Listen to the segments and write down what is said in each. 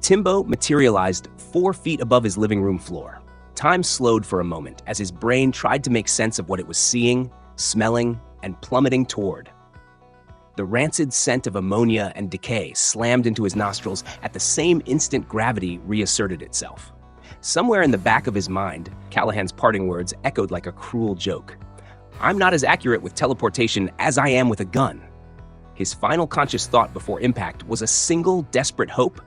Timbo materialized 4 feet above his living room floor. Time slowed for a moment as his brain tried to make sense of what it was seeing, smelling, and plummeting toward. The rancid scent of ammonia and decay slammed into his nostrils at the same instant gravity reasserted itself. Somewhere in the back of his mind, Callahan's parting words echoed like a cruel joke. "I'm not as accurate with teleportation as I am with a gun." His final conscious thought before impact was a single desperate hope.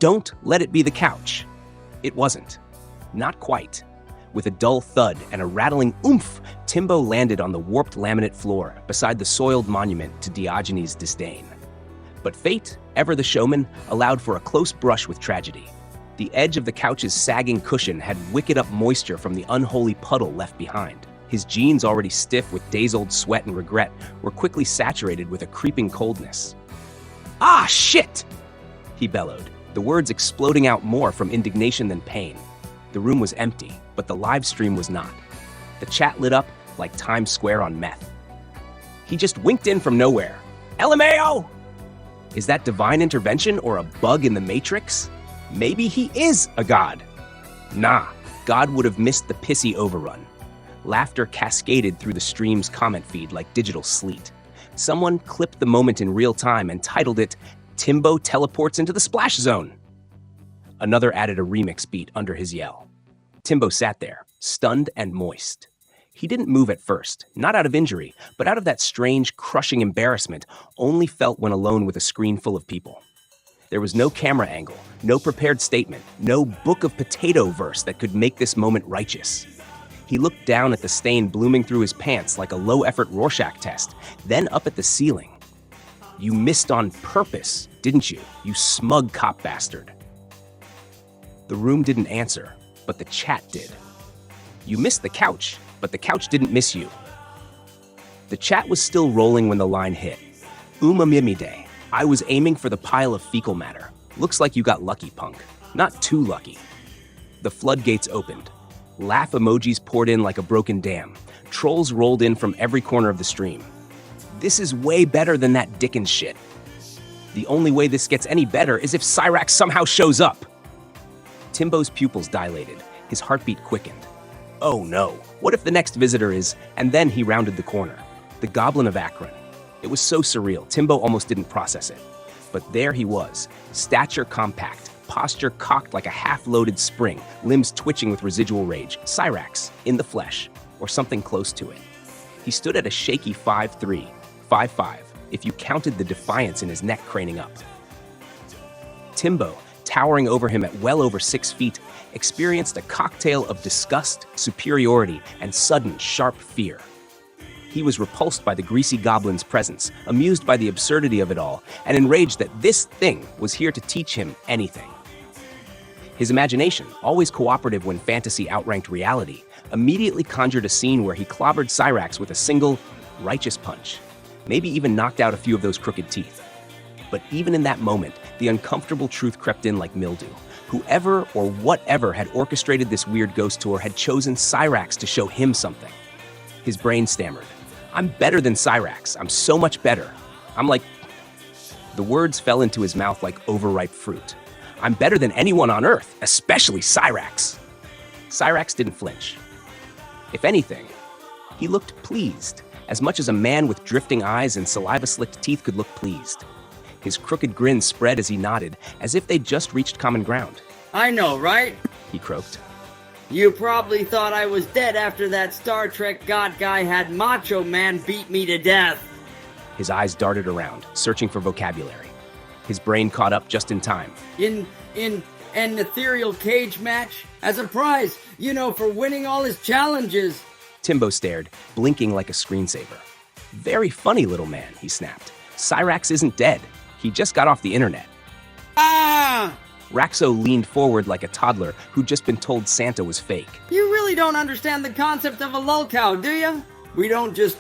Don't let it be the couch. It wasn't. Not quite. With a dull thud and a rattling oomph, Timbo landed on the warped laminate floor beside the soiled monument to Diogenes' disdain. But fate, ever the showman, allowed for a close brush with tragedy. The edge of the couch's sagging cushion had wicketed up moisture from the unholy puddle left behind. His jeans, already stiff with days-old sweat and regret, were quickly saturated with a creeping coldness. "Ah, shit!" he bellowed, the words exploding out more from indignation than pain. The room was empty, but the live stream was not. The chat lit up like Times Square on meth. He just winked in from nowhere. "LMAO!" Is that divine intervention or a bug in the Matrix? Maybe he is a god. Nah, God would have missed the pissy overrun. Laughter cascaded through the stream's comment feed like digital sleet. Someone clipped the moment in real time and titled it, "Timbo teleports into the splash zone." Another added a remix beat under his yell. Timbo sat there, stunned and moist. He didn't move at first, not out of injury, but out of that strange, crushing embarrassment only felt when alone with a screen full of people. There was no camera angle, no prepared statement, no book of potato verse that could make this moment righteous. He looked down at the stain blooming through his pants like a low-effort Rorschach test, then up at the ceiling. "You missed on purpose, didn't you, you smug cop bastard?" The room didn't answer, but the chat did. "You missed the couch, but the couch didn't miss you." The chat was still rolling when the line hit. "Umamimide, I was aiming for the pile of fecal matter. Looks like you got lucky, punk. Not too lucky." The floodgates opened. Laugh emojis poured in like a broken dam. Trolls rolled in from every corner of the stream. "This is way better than that Dickens shit. The only way this gets any better is if Cyraxx somehow shows up." Timbo's pupils dilated. His heartbeat quickened. Oh no, what if the next visitor is... And then he rounded the corner. The Goblin of Akron. It was so surreal, Timbo almost didn't process it. But there he was, stature compact, posture cocked like a half-loaded spring, limbs twitching with residual rage. Cyraxx, in the flesh, or something close to it. He stood at a shaky 5'3", 5'5", if you counted the defiance in his neck craning up. Timbo, towering over him at well over 6 feet, experienced a cocktail of disgust, superiority, and sudden, sharp fear. He was repulsed by the greasy goblin's presence, amused by the absurdity of it all, and enraged that this thing was here to teach him anything. His imagination, always cooperative when fantasy outranked reality, immediately conjured a scene where he clobbered Cyraxx with a single, righteous punch, maybe even knocked out a few of those crooked teeth. But even in that moment, the uncomfortable truth crept in like mildew. Whoever or whatever had orchestrated this weird ghost tour had chosen Cyraxx to show him something. His brain stammered. "I'm better than Cyraxx. I'm so much better. I'm like..." The words fell into his mouth like overripe fruit. "I'm better than anyone on Earth, especially Cyraxx." Cyraxx didn't flinch. If anything, he looked pleased, as much as a man with drifting eyes and saliva-slicked teeth could look pleased. His crooked grin spread as he nodded, as if they'd just reached common ground. "I know, right?" he croaked. "You probably thought I was dead after that Star Trek god guy had Macho Man beat me to death." His eyes darted around, searching for vocabulary. His brain caught up just in time. In an ethereal cage match? As a prize, for winning all his challenges." Timbo stared, blinking like a screensaver. "Very funny, little man," he snapped. "Cyraxx isn't dead. He just got off the internet." Ah! Raxo leaned forward like a toddler who'd just been told Santa was fake. "You really don't understand the concept of a lolcow, do you? We don't just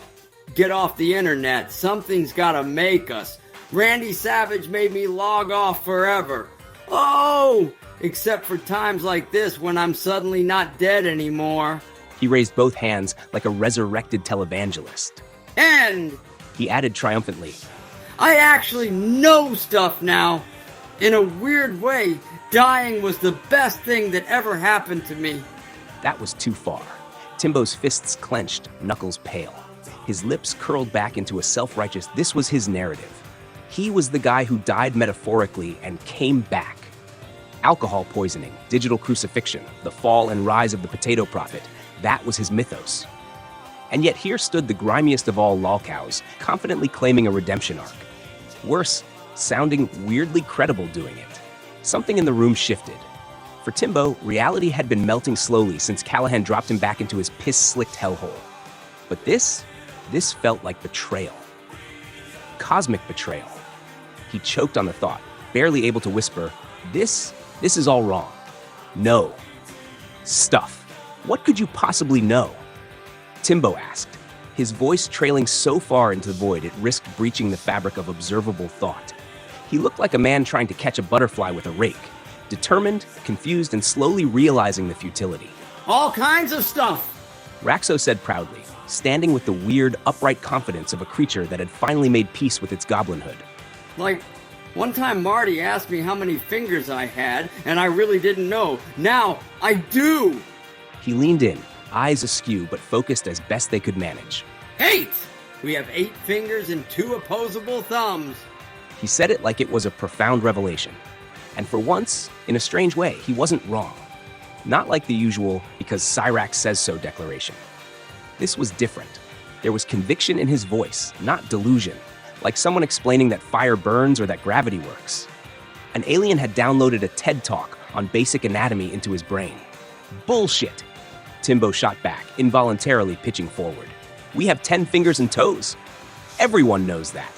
get off the internet. Something's gotta make us. Randy Savage made me log off forever. Oh! Except for times like this when I'm suddenly not dead anymore." He raised both hands like a resurrected televangelist. "And," he added triumphantly, "I actually know stuff now. In a weird way, dying was the best thing that ever happened to me. That was too far. Timbo's fists clenched, knuckles pale. His lips curled back into a self-righteous, this was his narrative. He was the guy who died metaphorically and came back. Alcohol poisoning, digital crucifixion, the fall and rise of the potato prophet, that was his mythos. And yet here stood the grimiest of all lolcows, confidently claiming a redemption arc. Worse, sounding weirdly credible doing it. Something in the room shifted. For Timbo, reality had been melting slowly since Callahan dropped him back into his piss-slicked hellhole. But this felt like betrayal. Cosmic betrayal. He choked on the thought, barely able to whisper, This is all wrong. No. Stuff. What could you possibly know? Timbo asked, his voice trailing so far into the void it risked breaching the fabric of observable thought. He looked like a man trying to catch a butterfly with a rake, determined, confused, and slowly realizing the futility. All kinds of stuff, Raxo said proudly, standing with the weird, upright confidence of a creature that had finally made peace with its goblinhood. Like, one time Marty asked me how many fingers I had, and I really didn't know. Now, I do! He leaned in, eyes askew but focused as best they could manage. 8! We have 8 fingers and 2 opposable thumbs. He said it like it was a profound revelation. And for once, in a strange way, he wasn't wrong. Not like the usual because Cyraxx says so declaration. This was different. There was conviction in his voice, not delusion, like someone explaining that fire burns or that gravity works. An alien had downloaded a TED Talk on basic anatomy into his brain. Bullshit! Timbo shot back, involuntarily pitching forward. We have 10 fingers and toes. Everyone knows that.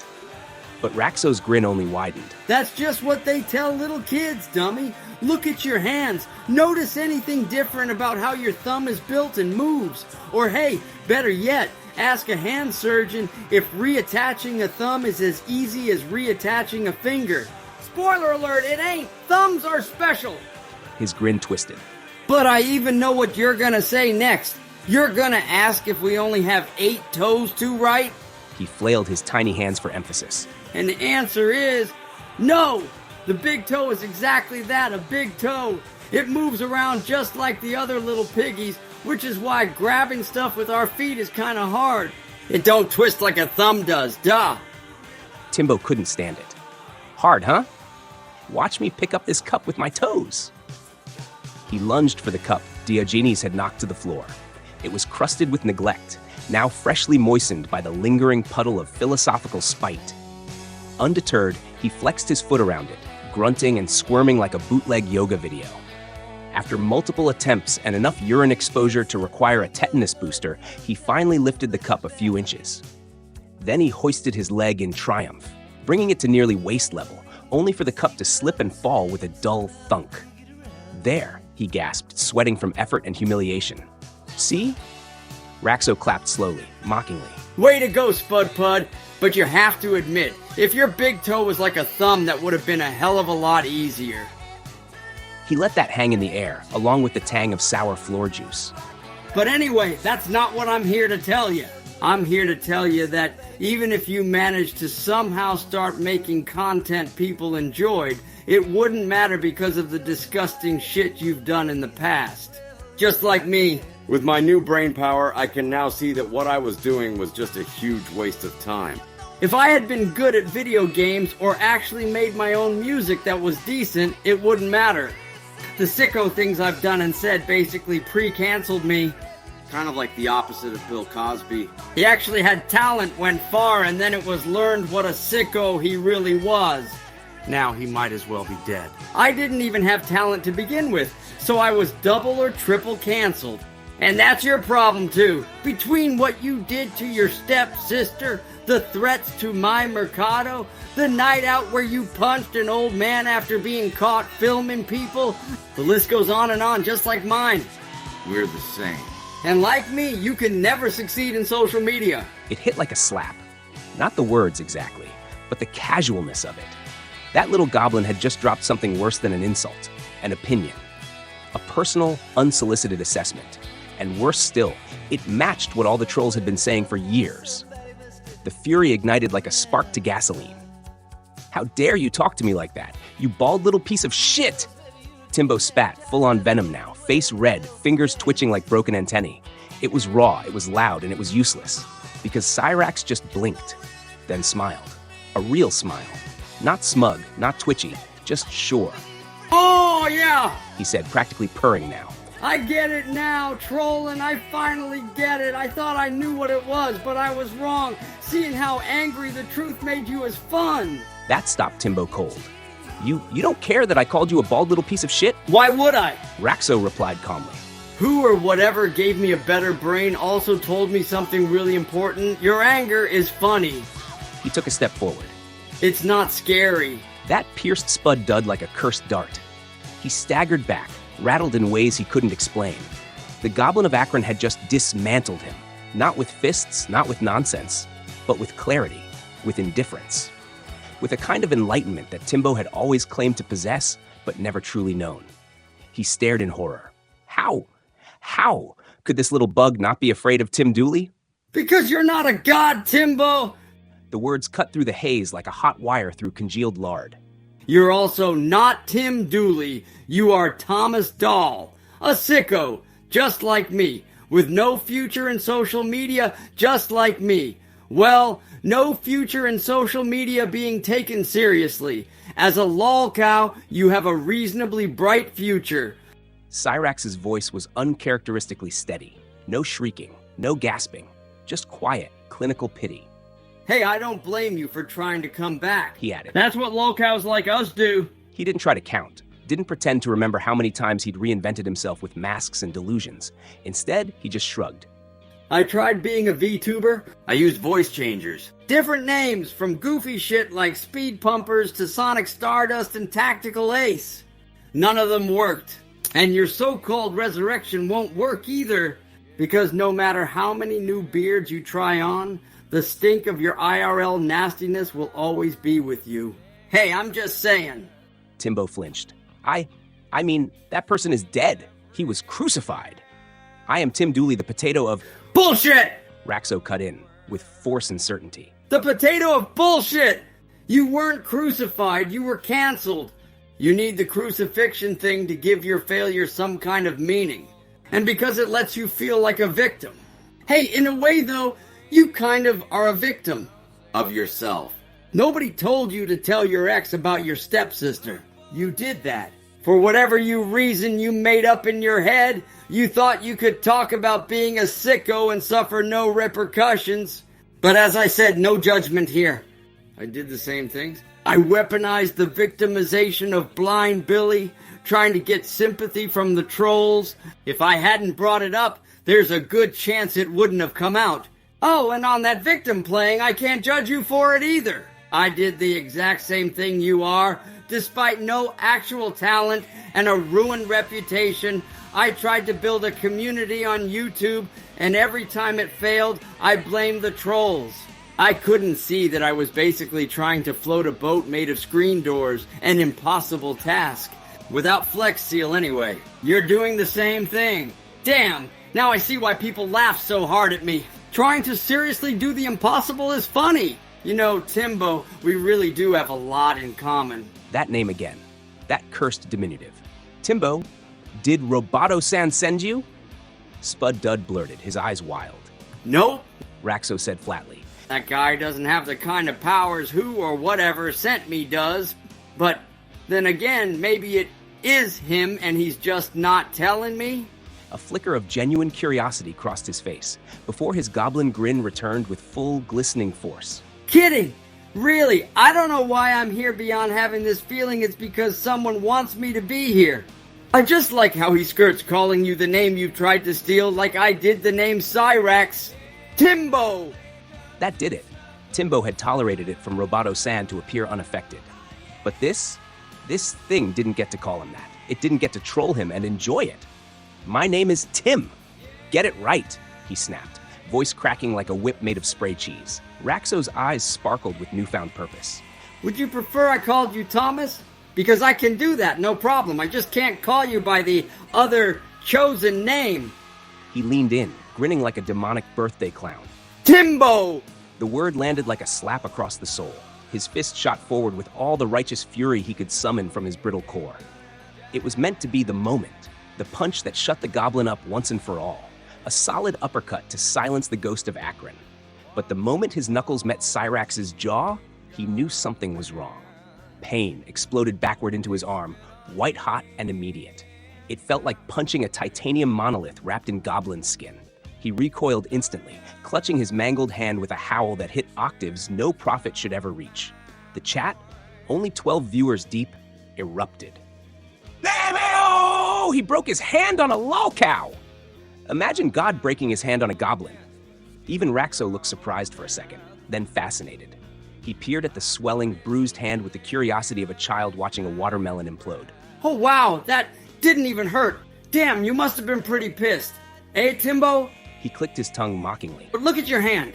But Raxo's grin only widened. That's just what they tell little kids, dummy. Look at your hands. Notice anything different about how your thumb is built and moves. Or hey, better yet, ask a hand surgeon if reattaching a thumb is as easy as reattaching a finger. Spoiler alert, it ain't. Thumbs are special. His grin twisted. But I even know what you're gonna say next. You're gonna ask if we only have 8 toes too, right? He flailed his tiny hands for emphasis. And the answer is no! The big toe is exactly that, a big toe. It moves around just like the other little piggies, which is why grabbing stuff with our feet is kinda hard. It don't twist like a thumb does, duh! Timbo couldn't stand it. Hard, huh? Watch me pick up this cup with my toes. He lunged for the cup Diogenes had knocked to the floor. It was crusted with neglect, now freshly moistened by the lingering puddle of philosophical spite. Undeterred, he flexed his foot around it, grunting and squirming like a bootleg yoga video. After multiple attempts and enough urine exposure to require a tetanus booster, he finally lifted the cup a few inches. Then he hoisted his leg in triumph, bringing it to nearly waist level, only for the cup to slip and fall with a dull thunk. There, he gasped, sweating from effort and humiliation. See? Raxo clapped slowly, mockingly. Way to go, Spud Pud! But you have to admit, if your big toe was like a thumb, that would have been a hell of a lot easier. He let that hang in the air, along with the tang of sour floor juice. But anyway, that's not what I'm here to tell you. I'm here to tell you that even if you managed to somehow start making content people enjoyed, it wouldn't matter because of the disgusting shit you've done in the past. Just like me. With my new brain power, I can now see that what I was doing was just a huge waste of time. If I had been good at video games or actually made my own music that was decent, it wouldn't matter. The sicko things I've done and said basically pre-canceled me. Kind of like the opposite of Bill Cosby. He actually had talent, went far, and then it was learned what a sicko he really was. Now he might as well be dead. I didn't even have talent to begin with, so I was double or triple canceled. And that's your problem too. Between what you did to your stepsister, the threats to my Mercado, the night out where you punched an old man after being caught filming people, the list goes on and on, just like mine. We're the same. And like me, you can never succeed in social media. It hit like a slap. Not the words exactly, but the casualness of it. That little goblin had just dropped something worse than an insult, an opinion. A personal, unsolicited assessment. And worse still, it matched what all the trolls had been saying for years. The fury ignited like a spark to gasoline. How dare you talk to me like that? You bald little piece of shit! Timbo spat, full-on venom now, face red, fingers twitching like broken antennae. It was raw, it was loud, and it was useless. Because Cyraxx just blinked, then smiled. A real smile. Not smug, not twitchy, just sure. Oh, yeah! He said, practically purring now. I get it now, trolling. I finally get it. I thought I knew what it was, but I was wrong. Seeing how angry the truth made you is fun. That stopped Timbo cold. You don't care that I called you a bald little piece of shit? Why would I? Raxo replied calmly. Who or whatever gave me a better brain also told me something really important. Your anger is funny. He took a step forward. It's not scary. That pierced Spud Dud like a cursed dart. He staggered back, rattled in ways he couldn't explain. The Goblin of Akron had just dismantled him. Not with fists, not with nonsense, but with clarity, with indifference. With a kind of enlightenment that Timbo had always claimed to possess, but never truly known. He stared in horror. How could this little bug not be afraid of Tim Dooley? Because you're not a god, Timbo! The words cut through the haze like a hot wire through congealed lard. You're also not Tim Dooley. You are Thomas Dahl, a sicko, just like me, with no future in social media, just like me. Well, no future in social media being taken seriously. As a lolcow, you have a reasonably bright future. Cyraxx's voice was uncharacteristically steady. No shrieking, no gasping, just quiet, clinical pity. Hey, I don't blame you for trying to come back, he added. That's what lolcows like us do. He didn't try to count, didn't pretend to remember how many times he'd reinvented himself with masks and delusions. Instead, he just shrugged. I tried being a VTuber. I used voice changers. Different names, from goofy shit like Speed Pumpers to Sonic Stardust and Tactical Ace. None of them worked. And your so-called resurrection won't work either. Because no matter how many new beards you try on, the stink of your IRL nastiness will always be with you. Hey, I'm just saying. Timbo flinched. I mean, that person is dead. He was crucified. I am Tim Dooley, the potato of... Bullshit! Raxo cut in, with force and certainty. The potato of bullshit! You weren't crucified, you were canceled. You need the crucifixion thing to give your failure some kind of meaning. And because it lets you feel like a victim. Hey, in a way though, you kind of are a victim of yourself. Nobody told you to tell your ex about your stepsister. You did that. For whatever reason you made up in your head, you thought you could talk about being a sicko and suffer no repercussions. But as I said, no judgment here. I did the same things. I weaponized the victimization of blind Billy, trying to get sympathy from the trolls. If I hadn't brought it up, there's a good chance it wouldn't have come out. Oh, and on that victim playing, I can't judge you for it either. I did the exact same thing you are. Despite no actual talent and a ruined reputation, I tried to build a community on YouTube, and every time it failed, I blamed the trolls. I couldn't see that I was basically trying to float a boat made of screen doors, an impossible task. Without Flex Seal anyway. You're doing the same thing. Damn, now I see why people laugh so hard at me. Trying to seriously do the impossible is funny. You know, Timbo, we really do have a lot in common. That name again. That cursed diminutive. Timbo, did Roboto-san send you? Spud Dud blurted, his eyes wild. Nope. Raxo said flatly. That guy doesn't have the kind of powers who or whatever sent me does. But then again, maybe it is him and he's just not telling me? A flicker of genuine curiosity crossed his face, before his goblin grin returned with full, glistening force. Kidding! Really, I don't know why I'm here beyond having this feeling. It's because someone wants me to be here. I just like how he skirts calling you the name you tried to steal like I did the name Cyraxx. Timbo! That did it. Timbo had tolerated it from Roboto-san to appear unaffected. But this thing didn't get to call him that. It didn't get to troll him and enjoy it. My name is Tim. Get it right, he snapped, voice cracking like a whip made of spray cheese. Raxo's eyes sparkled with newfound purpose. Would you prefer I called you Thomas? Because I can do that, no problem. I just can't call you by the other chosen name. He leaned in, grinning like a demonic birthday clown. Timbo! The word landed like a slap across the soul. His fist shot forward with all the righteous fury he could summon from his brittle core. It was meant to be the moment, the punch that shut the goblin up once and for all, a solid uppercut to silence the ghost of Akron. But the moment his knuckles met Cyraxx's jaw, he knew something was wrong. Pain exploded backward into his arm, white-hot and immediate. It felt like punching a titanium monolith wrapped in goblin skin. He recoiled instantly, clutching his mangled hand with a howl that hit octaves no prophet should ever reach. The chat, only 12 viewers deep, erupted. He broke his hand on a lolcow! Imagine God breaking his hand on a goblin. Even Raxo looked surprised for a second, then fascinated. He peered at the swelling, bruised hand with the curiosity of a child watching a watermelon implode. Oh wow, that didn't even hurt. Damn, you must have been pretty pissed. Eh, Timbo? He clicked his tongue mockingly. But look at your hand.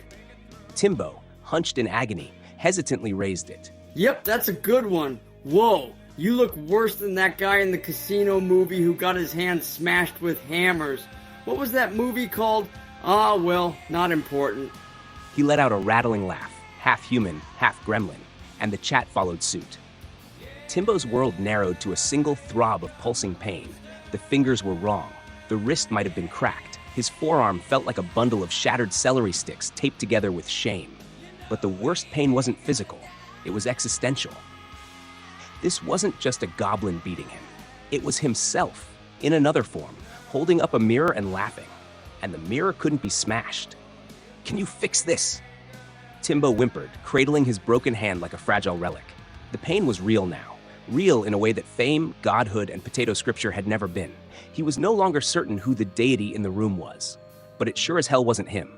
Timbo, hunched in agony, hesitantly raised it. Yep, that's a good one. Whoa, you look worse than that guy in the casino movie who got his hand smashed with hammers. What was that movie called? Ah, well, not important. He let out a rattling laugh, half human, half gremlin, and the chat followed suit. Timbo's world narrowed to a single throb of pulsing pain. The fingers were wrong. The wrist might have been cracked. His forearm felt like a bundle of shattered celery sticks taped together with shame. But the worst pain wasn't physical. It was existential. This wasn't just a goblin beating him. It was himself, in another form, holding up a mirror and laughing. And the mirror couldn't be smashed. Can you fix this? Timbo whimpered, cradling his broken hand like a fragile relic. The pain was real now. Real in a way that fame, godhood, and potato scripture had never been. He was no longer certain who the deity in the room was, but it sure as hell wasn't him.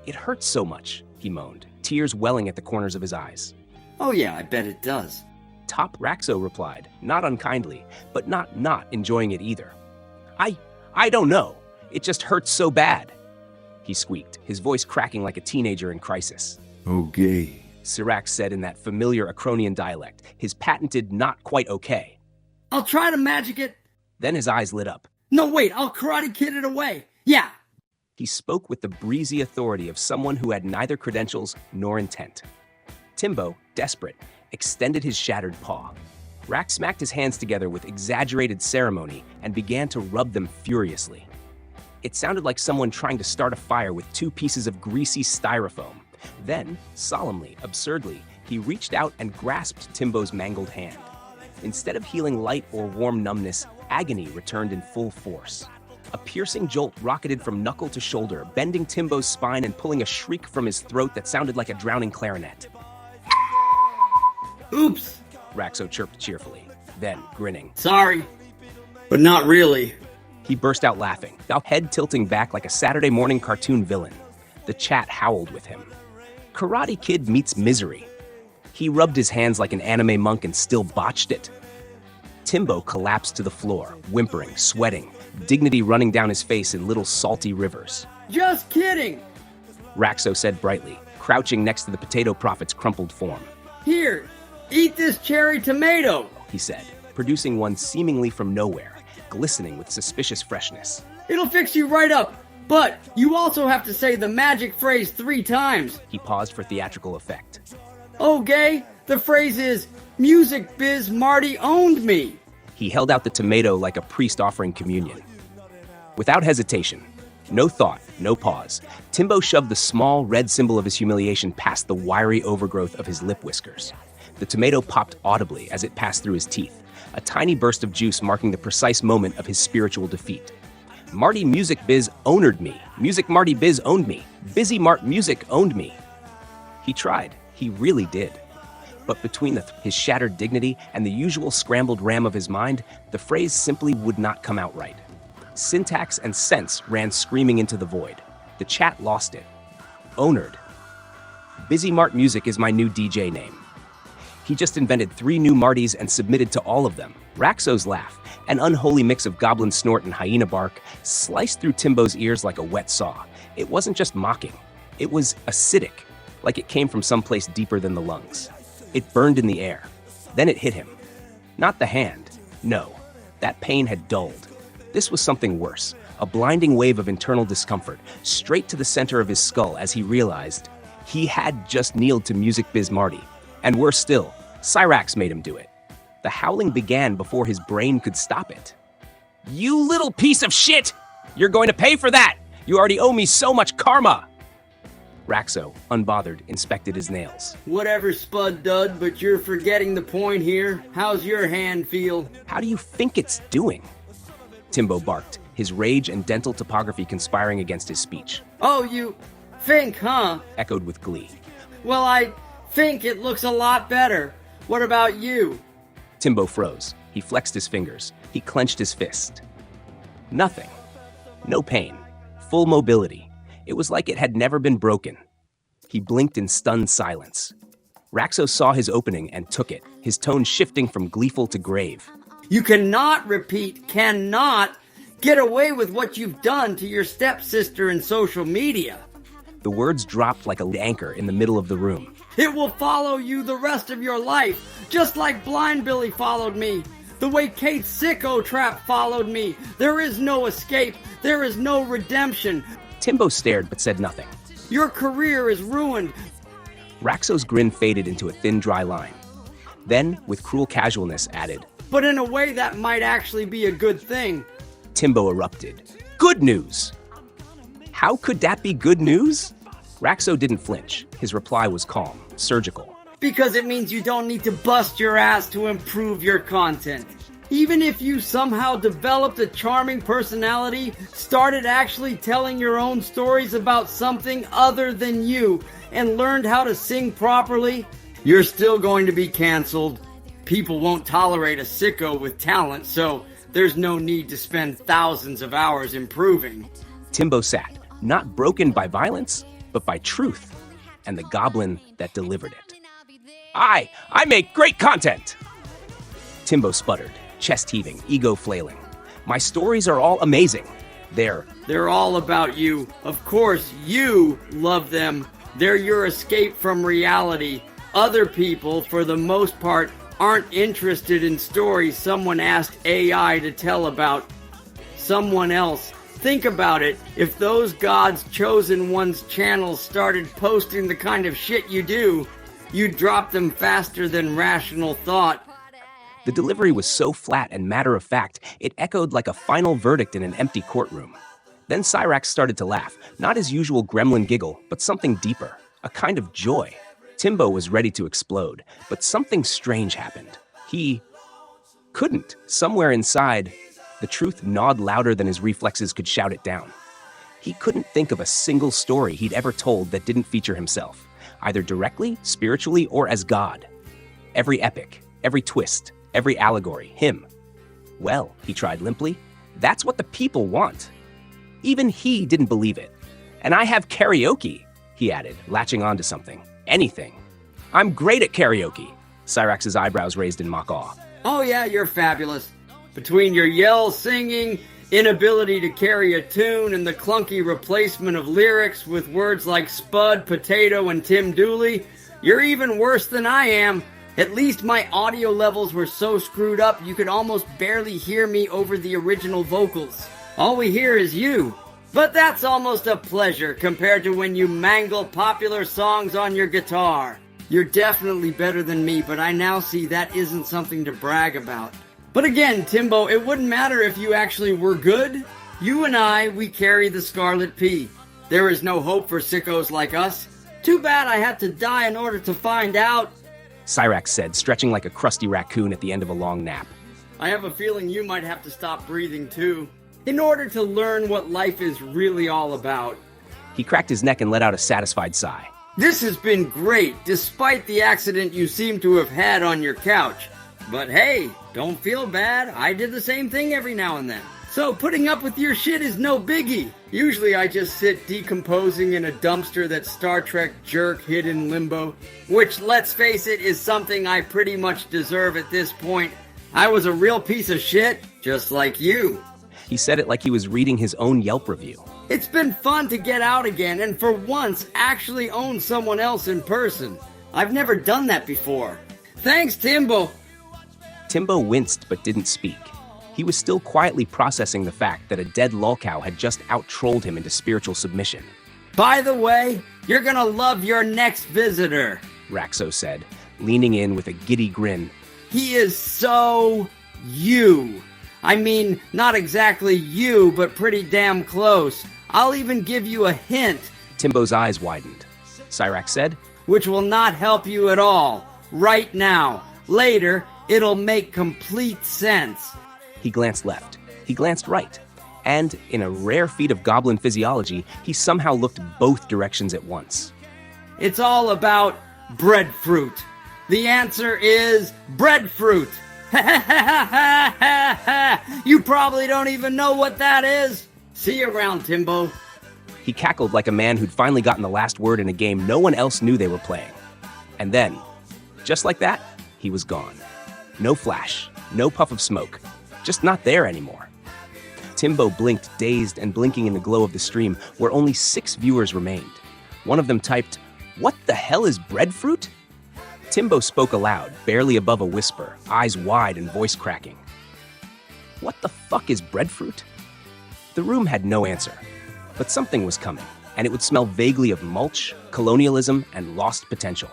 It hurts so much, he moaned, tears welling at the corners of his eyes. Oh yeah, I bet it does. Top Raxo replied, not unkindly, but not enjoying it either. I don't know. It just hurts so bad, he squeaked, his voice cracking like a teenager in crisis. Okay, Cyraxx said in that familiar Acronian dialect, his patented not quite okay. I'll try to magic it. Then his eyes lit up. No, wait, I'll Karate Kid it away. Yeah. He spoke with the breezy authority of someone who had neither credentials nor intent. Timbo, desperate, extended his shattered paw. Rax smacked his hands together with exaggerated ceremony and began to rub them furiously. It sounded like someone trying to start a fire with 2 pieces of greasy styrofoam. Then, solemnly, absurdly, he reached out and grasped Timbo's mangled hand. Instead of healing light or warm numbness, agony returned in full force. A piercing jolt rocketed from knuckle to shoulder, bending Timbo's spine and pulling a shriek from his throat that sounded like a drowning clarinet. Oops, Raxo chirped cheerfully, then grinning. sorry, but not really. He burst out laughing, now head tilting back like a Saturday morning cartoon villain. The chat howled with him. Karate Kid meets misery. He rubbed his hands like an anime monk and still botched it. Timbo collapsed to the floor, whimpering, sweating, dignity running down his face in little salty rivers. Just kidding. Raxo said brightly, crouching next to the potato prophet's crumpled form. Here, eat this cherry tomato, He said, producing one seemingly from nowhere, glistening with suspicious freshness. It'll fix you right up. But you also have to say the magic phrase 3 times. He paused for theatrical effect. Okay, the phrase is, Music Biz Marty owned me. He held out the tomato like a priest offering communion. Without hesitation, no thought, no pause, Timbo shoved the small red symbol of his humiliation past the wiry overgrowth of his lip whiskers. The tomato popped audibly as it passed through his teeth, a tiny burst of juice marking the precise moment of his spiritual defeat. Marty Music Biz ownered me. Music Marty Biz owned me. Busy Mart Music owned me. He tried. He really did. But between his shattered dignity and the usual scrambled ram of his mind, the phrase simply would not come out right. Syntax and sense ran screaming into the void. The chat lost it. Ownered. Busy Mart Music is my new DJ name. He just invented 3 new Martys and submitted to all of them. Raxo's laugh, an unholy mix of goblin snort and hyena bark, sliced through Timbo's ears like a wet saw. It wasn't just mocking. It was acidic, like it came from someplace deeper than the lungs. It burned in the air. Then it hit him. Not the hand. No, that pain had dulled. This was something worse, a blinding wave of internal discomfort, straight to the center of his skull as he realized he had just kneeled to Music Biz Marty, And worse still, Cyraxx made him do it. The howling began before his brain could stop it. You little piece of shit! You're going to pay for that! You already owe me so much karma! Raxo, unbothered, inspected his nails. Whatever, Spud Dud, but you're forgetting the point here. How's your hand feel? How do you think it's doing? Timbo barked, his rage and dental topography conspiring against his speech. Oh, you think, huh? Echoed with glee. Well, I think it looks a lot better. What about you? Timbo froze. He flexed his fingers. He clenched his fist. Nothing. No pain. Full mobility. It was like it had never been broken. He blinked in stunned silence. Raxo saw his opening and took it, his tone shifting from gleeful to grave. You cannot get away with what you've done to your stepsister in social media. The words dropped like an anchor in the middle of the room. It will follow you the rest of your life, just like Blind Billy followed me. The way Kate's sicko trap followed me. There is no escape. There is no redemption. Timbo stared but said nothing. Your career is ruined. Raxo's grin faded into a thin, dry line. Then, with cruel casualness, added, But in a way that might actually be a good thing. Timbo erupted. Good news! How could that be good news? Raxo didn't flinch. His reply was calm, surgical. Because it means you don't need to bust your ass to improve your content. Even if you somehow developed a charming personality, started actually telling your own stories about something other than you, and learned how to sing properly, you're still going to be canceled. People won't tolerate a sicko with talent, so there's no need to spend thousands of hours improving. Timbo sat, not broken by violence, but by truth, and the goblin that delivered it. I make great content! Timbo sputtered, chest heaving, ego flailing. My stories are all amazing. They're all about you. Of course, you love them. They're your escape from reality. Other people, for the most part, aren't interested in stories someone asked AI to tell about someone else. Think about it. If those God's chosen ones' channels started posting the kind of shit you do, you'd drop them faster than rational thought. The delivery was so flat and matter-of-fact, it echoed like a final verdict in an empty courtroom. Then Cyraxx started to laugh, not his usual gremlin giggle, but something deeper, a kind of joy. Timbo was ready to explode, but something strange happened. He couldn't. Somewhere inside, the truth gnawed louder than his reflexes could shout it down. He couldn't think of a single story he'd ever told that didn't feature himself, either directly, spiritually, or as God. Every epic, every twist, every allegory, him. Well, he tried limply, that's what the people want. Even he didn't believe it. And I have karaoke, he added, latching on to something. Anything. I'm great at karaoke. Cyraxx's eyebrows raised in mock awe. Oh yeah, you're fabulous. Between your yell singing, inability to carry a tune, and the clunky replacement of lyrics with words like Spud, Potato, and Tim Dooley, you're even worse than I am. At least my audio levels were so screwed up you could almost barely hear me over the original vocals. All we hear is you. But that's almost a pleasure compared to when you mangle popular songs on your guitar. You're definitely better than me, but I now see that isn't something to brag about. But again, Timbo, it wouldn't matter if you actually were good. You and I, we carry the Scarlet P. There is no hope for sickos like us. Too bad I had to die in order to find out. Cyraxx said, stretching like a crusty raccoon at the end of a long nap. I have a feeling you might have to stop breathing too, in order to learn what life is really all about. He cracked his neck and let out a satisfied sigh. This has been great, despite the accident you seem to have had on your couch. But hey, don't feel bad, I did the same thing every now and then. So putting up with your shit is no biggie. Usually I just sit decomposing in a dumpster that Star Trek jerk hid in limbo. Which, let's face it, is something I pretty much deserve at this point. I was a real piece of shit, just like you. He said it like he was reading his own Yelp review. It's been fun to get out again and for once actually own someone else in person. I've never done that before. Thanks, Timbo. Timbo winced but didn't speak. He was still quietly processing the fact that a dead lolcow had just out-trolled him into spiritual submission. By the way, you're gonna love your next visitor, Raxo said, leaning in with a giddy grin. He is so you. I mean, not exactly you, but pretty damn close. I'll even give you a hint. Timbo's eyes widened. Cyraxx said, which will not help you at all. Right now. Later, it'll make complete sense. He glanced left. He glanced right. And, in a rare feat of goblin physiology, he somehow looked both directions at once. It's all about breadfruit. The answer is breadfruit. You probably don't even know what that is. See you around, Timbo. He cackled like a man who'd finally gotten the last word in a game no one else knew they were playing. And then, just like that, he was gone. No flash, no puff of smoke, just not there anymore. Timbo blinked, dazed and blinking in the glow of the stream, where only 6 viewers remained. One of them typed, "What the hell is breadfruit?" Timbo spoke aloud, barely above a whisper, eyes wide and voice cracking. What the fuck is breadfruit? The room had no answer, but something was coming, and it would smell vaguely of mulch, colonialism, and lost potential.